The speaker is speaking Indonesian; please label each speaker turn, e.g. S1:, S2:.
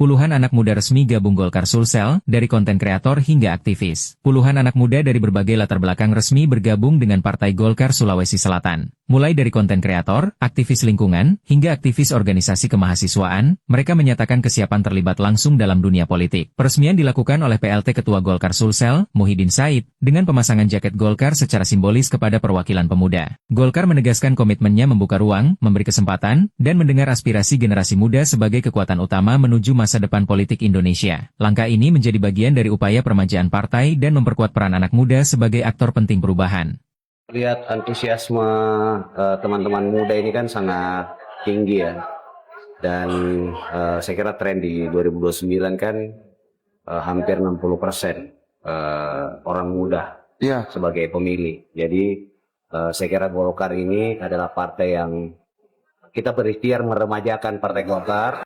S1: Puluhan anak muda resmi gabung Golkar Sulsel, dari konten kreator hingga aktivis. Puluhan anak muda dari berbagai latar belakang resmi bergabung dengan Partai Golkar Sulawesi Selatan. Mulai dari konten kreator, aktivis lingkungan, hingga aktivis organisasi kemahasiswaan, mereka menyatakan kesiapan terlibat langsung dalam dunia politik. Peresmian dilakukan oleh PLT Ketua Golkar Sulsel, Muhyiddin Said, dengan pemasangan jaket Golkar secara simbolis kepada perwakilan pemuda. Golkar menegaskan komitmennya membuka ruang, memberi kesempatan, dan mendengar aspirasi generasi muda sebagai kekuatan utama menuju masa depan politik Indonesia. Langkah ini menjadi bagian dari upaya permajaan partai dan memperkuat peran anak muda sebagai aktor penting perubahan.
S2: Lihat antusiasme teman-teman muda ini kan sangat tinggi ya. Dan saya kira tren di 2029 kan hampir 60% orang muda sebagai pemilih. Jadi saya kira Golkar ini adalah partai yang kita berikhtiar meremajakan Partai Golkar.